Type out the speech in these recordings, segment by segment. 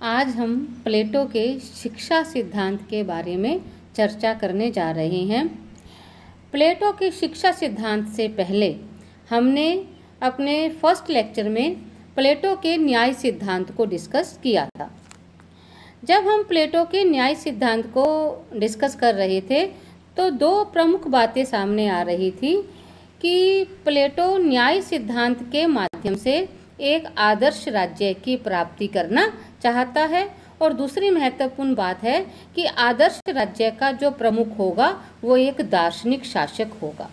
आज हम प्लेटो के शिक्षा सिद्धांत के बारे में चर्चा करने जा रहे हैं। प्लेटो के शिक्षा सिद्धांत से पहले हमने अपने फर्स्ट लेक्चर में प्लेटो के न्याय सिद्धांत को डिस्कस किया था। जब हम प्लेटो के न्याय सिद्धांत को डिस्कस कर रहे थे तो दो प्रमुख बातें सामने आ रही थी कि प्लेटो न्याय सिद्धांत के माध्यम से एक आदर्श राज्य की प्राप्ति करना चाहता है, और दूसरी महत्वपूर्ण बात है कि आदर्श राज्य का जो प्रमुख होगा वो एक दार्शनिक शासक होगा।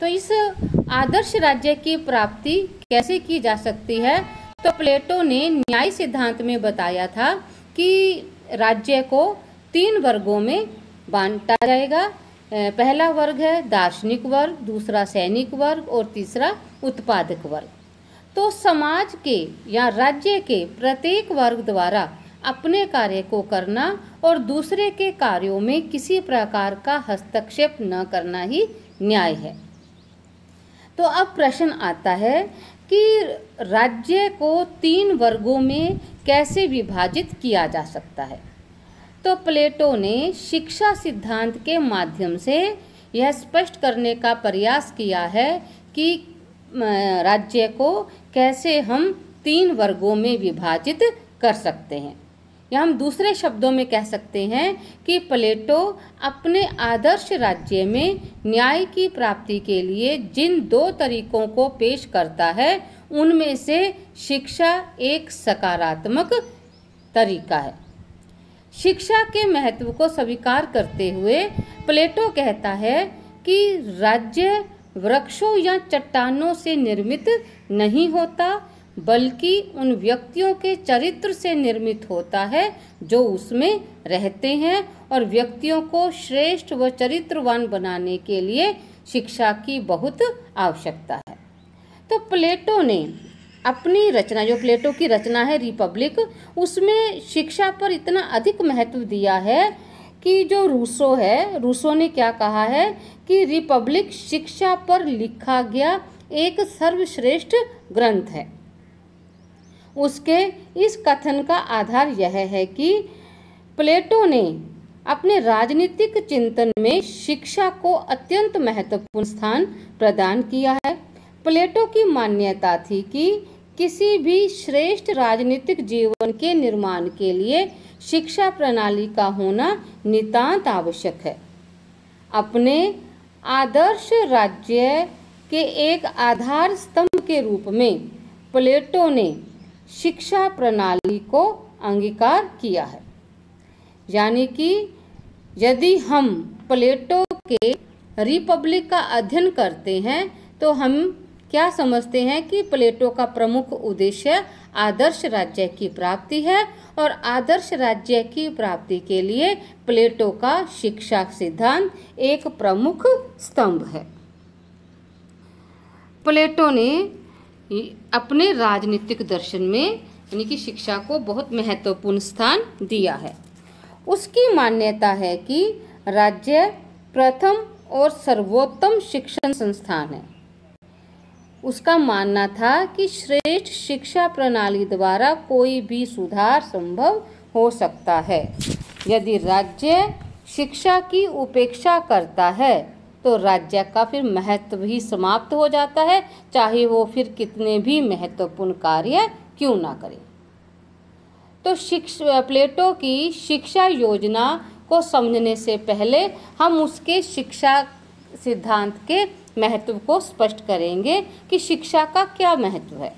तो इस आदर्श राज्य की प्राप्ति कैसे की जा सकती है? तो प्लेटो ने न्याय सिद्धांत में बताया था कि राज्य को 3 वर्गों में बांटा जाएगा। पहला वर्ग है दार्शनिक वर्ग, दूसरा सैनिक वर्ग और तीसरा उत्पादक वर्ग। तो समाज के या राज्य के प्रत्येक वर्ग द्वारा अपने कार्य को करना और दूसरे के कार्यों में किसी प्रकार का हस्तक्षेप न करना ही न्याय है। तो अब प्रश्न आता है कि राज्य को 3 वर्गों में कैसे विभाजित किया जा सकता है? तो प्लेटो ने शिक्षा सिद्धांत के माध्यम से यह स्पष्ट करने का प्रयास किया है कि राज्य को कैसे हम 3 वर्गों में विभाजित कर सकते हैं, या हम दूसरे शब्दों में कह सकते हैं कि प्लेटो अपने आदर्श राज्य में न्याय की प्राप्ति के लिए जिन 2 तरीकों को पेश करता है उनमें से शिक्षा एक सकारात्मक तरीका है। शिक्षा के महत्व को स्वीकार करते हुए प्लेटो कहता है कि राज्य वृक्षों या चट्टानों से निर्मित नहीं होता, बल्कि उन व्यक्तियों के चरित्र से निर्मित होता है जो उसमें रहते हैं, और व्यक्तियों को श्रेष्ठ व चरित्रवान बनाने के लिए शिक्षा की बहुत आवश्यकता है। तो प्लेटो ने अपनी रचना, जो प्लेटो की रचना है रिपब्लिक, उसमें शिक्षा पर इतना अधिक महत्व दिया है कि जो रूसो ने क्या कहा है कि रिपब्लिक शिक्षा पर लिखा गया एक सर्वश्रेष्ठ ग्रंथ है। उसके इस कथन का आधार यह है कि प्लेटो ने अपने राजनीतिक चिंतन में शिक्षा को अत्यंत महत्वपूर्ण स्थान प्रदान किया है। प्लेटो की मान्यता थी कि किसी भी श्रेष्ठ राजनीतिक जीवन के निर्माण के लिए शिक्षा प्रणाली का होना नितांत आवश्यक है। अपने आदर्श राज्य के एक आधार स्तंभ के रूप में प्लेटो ने शिक्षा प्रणाली को अंगीकार किया है। यानी कि यदि हम प्लेटो के रिपब्लिक का अध्ययन करते हैं तो हम क्या समझते हैं कि प्लेटो का प्रमुख उद्देश्य आदर्श राज्य की प्राप्ति है, और आदर्श राज्य की प्राप्ति के लिए प्लेटो का शिक्षा सिद्धांत एक प्रमुख स्तंभ है। प्लेटो ने अपने राजनीतिक दर्शन में यानी कि शिक्षा को बहुत महत्वपूर्ण स्थान दिया है। उसकी मान्यता है कि राज्य प्रथम और सर्वोत्तम शिक्षण संस्थान है। उसका मानना था कि श्रेष्ठ शिक्षा प्रणाली द्वारा कोई भी सुधार संभव हो सकता है। यदि राज्य शिक्षा की उपेक्षा करता है तो राज्य का फिर महत्व ही समाप्त हो जाता है, चाहे वो फिर कितने भी महत्वपूर्ण कार्य क्यों ना करे। तो प्लेटो की शिक्षा योजना को समझने से पहले हम उसके शिक्षा सिद्धांत के महत्व को स्पष्ट करेंगे कि शिक्षा का क्या महत्व है।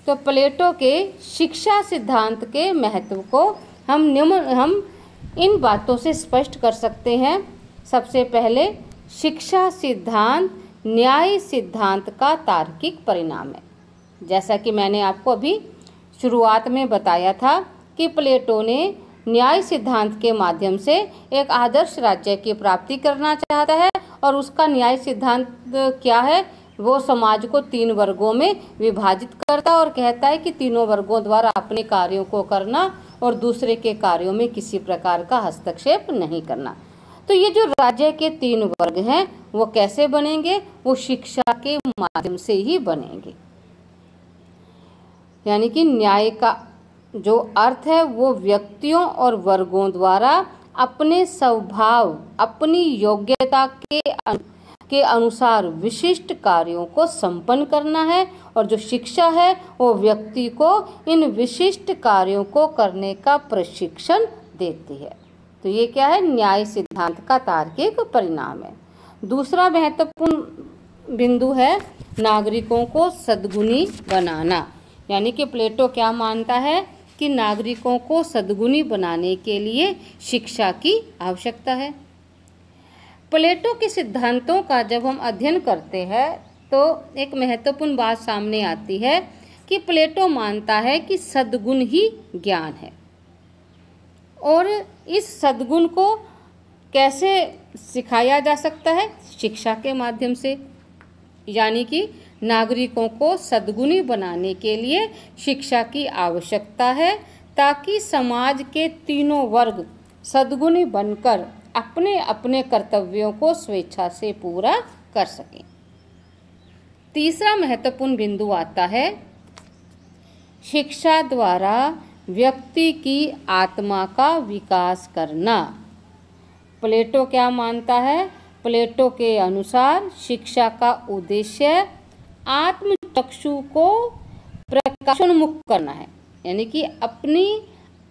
तो प्लेटो के शिक्षा सिद्धांत के महत्व को हम इन बातों से स्पष्ट कर सकते हैं। सबसे पहले, शिक्षा सिद्धांत न्याय सिद्धांत का तार्किक परिणाम है। जैसा कि मैंने आपको अभी शुरुआत में बताया था कि प्लेटो ने न्याय सिद्धांत के माध्यम से एक आदर्श राज्य की प्राप्ति करना चाहता है, और उसका न्याय सिद्धांत क्या है? वो समाज को 3 वर्गों में विभाजित करता और कहता है कि तीनों वर्गों द्वारा अपने कार्यों को करना और दूसरे के कार्यों में किसी प्रकार का हस्तक्षेप नहीं करना। तो ये जो राज्य के 3 वर्ग हैं वो कैसे बनेंगे? वो शिक्षा के माध्यम से ही बनेंगे। यानी कि न्याय का जो अर्थ है वो व्यक्तियों और वर्गों द्वारा अपने स्वभाव, अपनी योग्यता के अनुसार विशिष्ट कार्यों को संपन्न करना है, और जो शिक्षा है वो व्यक्ति को इन विशिष्ट कार्यों को करने का प्रशिक्षण देती है। तो ये क्या है? न्याय सिद्धांत का तार्किक परिणाम है। दूसरा महत्वपूर्ण बिंदु है नागरिकों को सद्गुणी बनाना। यानी कि प्लेटो क्या मानता है कि नागरिकों को सद्गुणी बनाने के लिए शिक्षा की आवश्यकता है। प्लेटो के सिद्धांतों का जब हम अध्ययन करते हैं तो एक महत्वपूर्ण बात सामने आती है कि प्लेटो मानता है कि सद्गुण ही ज्ञान है, और इस सद्गुण को कैसे सिखाया जा सकता है? शिक्षा के माध्यम से। यानी कि नागरिकों को सद्गुणी बनाने के लिए शिक्षा की आवश्यकता है, ताकि समाज के तीनों वर्ग सद्गुणी बनकर अपने अपने कर्तव्यों को स्वेच्छा से पूरा कर सकें। तीसरा महत्वपूर्ण बिंदु आता है शिक्षा द्वारा व्यक्ति की आत्मा का विकास करना। प्लेटो क्या मानता है? प्लेटो के अनुसार शिक्षा का उद्देश्य आत्मचक्षु को प्रकाशोन्मुख करना है। यानी कि अपनी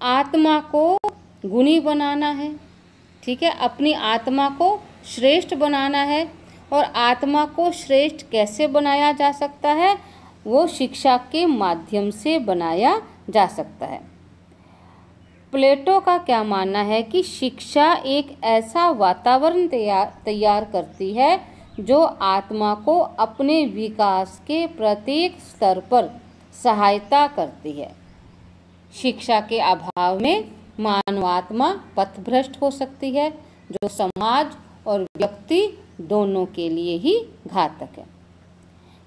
आत्मा को गुणी बनाना है, ठीक है, अपनी आत्मा को श्रेष्ठ बनाना है। और आत्मा को श्रेष्ठ कैसे बनाया जा सकता है? वो शिक्षा के माध्यम से बनाया जा सकता है। प्लेटो का क्या मानना है कि शिक्षा एक ऐसा वातावरण तैयार करती है जो आत्मा को अपने विकास के प्रत्येक स्तर पर सहायता करती है। शिक्षा के अभाव में मानवात्मा पथभ्रष्ट हो सकती है, जो समाज और व्यक्ति दोनों के लिए ही घातक है।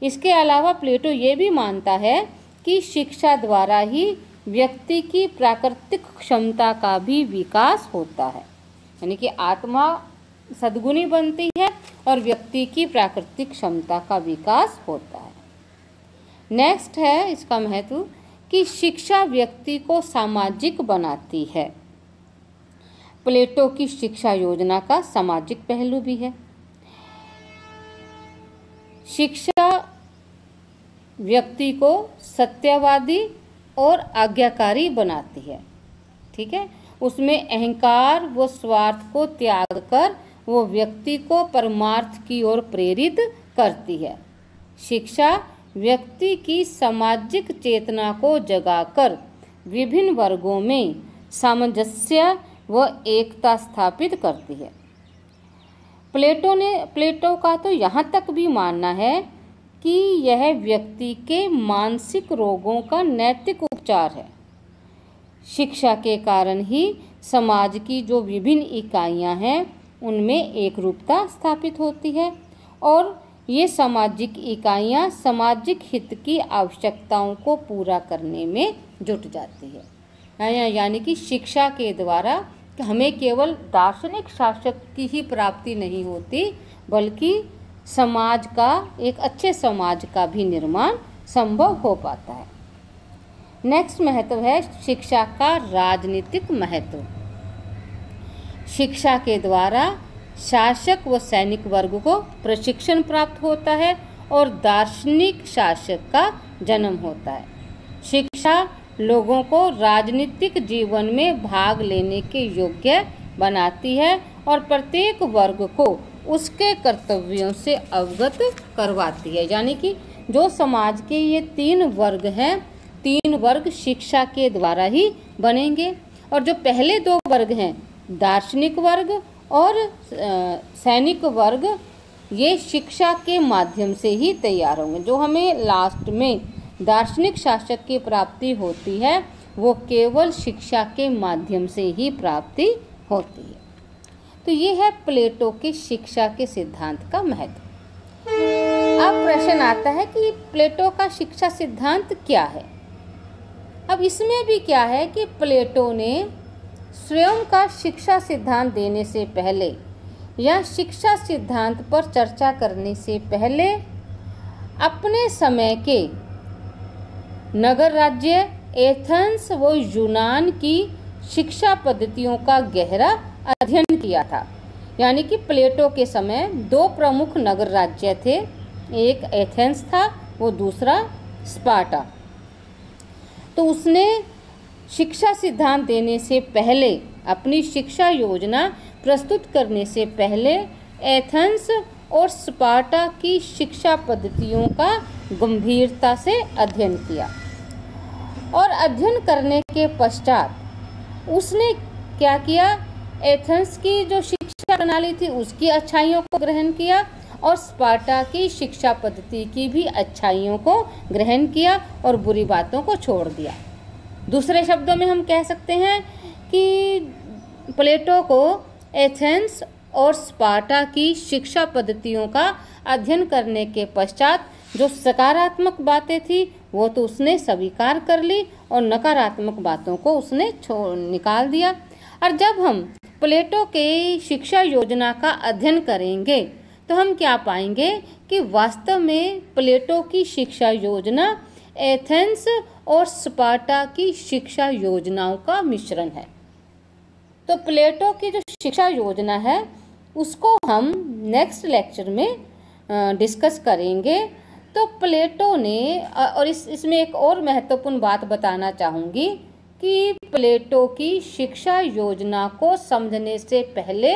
इसके अलावा प्लेटो ये भी मानता है कि शिक्षा द्वारा ही व्यक्ति की प्राकृतिक क्षमता का भी विकास होता है। यानी कि आत्मा सद्गुणी बनती है और व्यक्ति की प्राकृतिक क्षमता का विकास होता है। नेक्स्ट है इसका महत्व कि शिक्षा व्यक्ति को सामाजिक बनाती है। प्लेटो की शिक्षा योजना का सामाजिक पहलू भी है। शिक्षा व्यक्ति को सत्यवादी और आज्ञाकारी बनाती है, ठीक है। उसमें अहंकार व स्वार्थ को त्याग कर वो व्यक्ति को परमार्थ की ओर प्रेरित करती है। शिक्षा व्यक्ति की सामाजिक चेतना को जगाकर विभिन्न वर्गों में सामंजस्य व एकता स्थापित करती है। प्लेटो का तो यहाँ तक भी मानना है कि यह व्यक्ति के मानसिक रोगों का नैतिक उपचार है। शिक्षा के कारण ही समाज की जो विभिन्न इकाइयाँ हैं उनमें एकरूपता स्थापित होती है, और ये सामाजिक इकाइयाँ सामाजिक हित की आवश्यकताओं को पूरा करने में जुट जाती है। यानी कि शिक्षा के द्वारा हमें केवल दार्शनिक शासक की ही प्राप्ति नहीं होती, बल्कि समाज का, एक अच्छे समाज का भी निर्माण संभव हो पाता है। नेक्स्ट महत्व है शिक्षा का राजनीतिक महत्व। शिक्षा के द्वारा शासक व सैनिक वर्ग को प्रशिक्षण प्राप्त होता है और दार्शनिक शासक का जन्म होता है। शिक्षा लोगों को राजनीतिक जीवन में भाग लेने के योग्य बनाती है और प्रत्येक वर्ग को उसके कर्तव्यों से अवगत करवाती है। यानी कि जो समाज के ये 3 वर्ग हैं, 3 वर्ग शिक्षा के द्वारा ही बनेंगे, और जो पहले 2 वर्ग हैं, दार्शनिक वर्ग और सैनिक वर्ग, ये शिक्षा के माध्यम से ही तैयार होंगे। जो हमें लास्ट में दार्शनिक शासक की प्राप्ति होती है वो केवल शिक्षा के माध्यम से ही प्राप्ति होती है। तो ये है प्लेटो के शिक्षा के सिद्धांत का महत्व। अब प्रश्न आता है कि प्लेटो का शिक्षा सिद्धांत क्या है। अब इसमें भी क्या है कि प्लेटो ने स्वयं का शिक्षा सिद्धांत देने से पहले या शिक्षा सिद्धांत पर चर्चा करने से पहले अपने समय के नगर राज्य एथेंस व यूनान की शिक्षा पद्धतियों का गहरा अध्ययन किया था। यानी कि प्लेटो के समय दो प्रमुख नगर राज्य थे, एक एथेंस था वो दूसरा स्पार्टा। तो उसने शिक्षा सिद्धांत देने से पहले, अपनी शिक्षा योजना प्रस्तुत करने से पहले एथेंस और स्पार्टा की शिक्षा पद्धतियों का गंभीरता से अध्ययन किया और अध्ययन करने के पश्चात उसने क्या किया, एथेंस की जो शिक्षा प्रणाली थी उसकी अच्छाइयों को ग्रहण किया और स्पार्टा की शिक्षा पद्धति की भी अच्छाइयों को ग्रहण किया और बुरी बातों को छोड़ दिया। दूसरे शब्दों में हम कह सकते हैं कि प्लेटो को एथेंस और स्पार्टा की शिक्षा पद्धतियों का अध्ययन करने के पश्चात जो सकारात्मक बातें थी वो तो उसने स्वीकार कर ली और नकारात्मक बातों को उसने निकाल दिया। और जब हम प्लेटो के शिक्षा योजना का अध्ययन करेंगे तो हम क्या पाएंगे कि वास्तव में प्लेटो की शिक्षा योजना एथेंस और स्पार्टा की शिक्षा योजनाओं का मिश्रण है। तो प्लेटो की जो शिक्षा योजना है उसको हम नेक्स्ट लेक्चर में डिस्कस करेंगे। तो प्लेटो ने, और इसमें एक और महत्वपूर्ण बात बताना चाहूँगी कि प्लेटो की शिक्षा योजना को समझने से पहले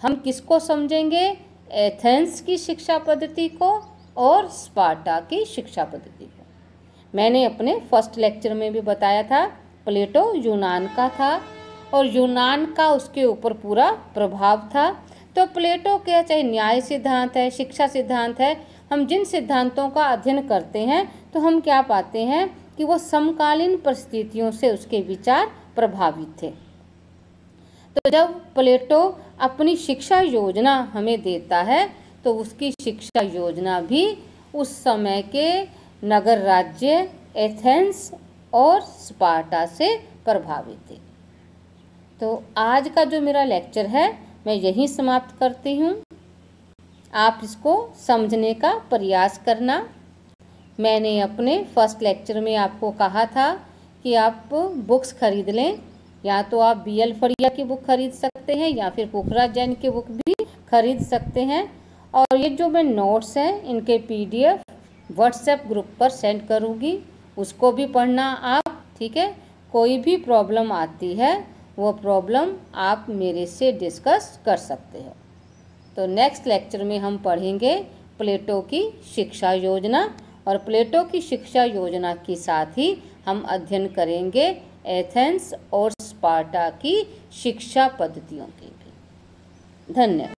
हम किसको समझेंगे, एथेंस की शिक्षा पद्धति को और स्पार्टा की शिक्षा पद्धति को। मैंने अपने फर्स्ट लेक्चर में भी बताया था प्लेटो यूनान का था और यूनान का उसके ऊपर पूरा प्रभाव था। तो प्लेटो के चाहे न्याय सिद्धांत है, शिक्षा सिद्धांत है, हम जिन सिद्धांतों का अध्ययन करते हैं तो हम क्या पाते हैं कि वो समकालीन परिस्थितियों से उसके विचार प्रभावित थे। तो जब प्लेटो अपनी शिक्षा योजना हमें देता है तो उसकी शिक्षा योजना भी उस समय के नगर राज्य एथेंस और स्पार्टा से प्रभावित थी। तो आज का जो मेरा लेक्चर है मैं यहीं समाप्त करती हूँ। आप इसको समझने का प्रयास करना। मैंने अपने फर्स्ट लेक्चर में आपको कहा था कि आप बुक्स खरीद लें, या तो आप BL फड़िया की बुक खरीद सकते हैं या फिर पोखराज जैन की बुक भी खरीद सकते हैं। और ये जो मैं नोट्स हैं इनके PDF व्हाट्सएप ग्रुप पर सेंड करूँगी, उसको भी पढ़ना आप, ठीक है। कोई भी प्रॉब्लम आती है वो प्रॉब्लम आप मेरे से डिस्कस कर सकते हो। तो नेक्स्ट लेक्चर में हम पढ़ेंगे प्लेटो की शिक्षा योजना, और प्लेटो की शिक्षा योजना के साथ ही हम अध्ययन करेंगे एथेंस और स्पार्टा की शिक्षा पद्धतियों की भी। धन्यवाद।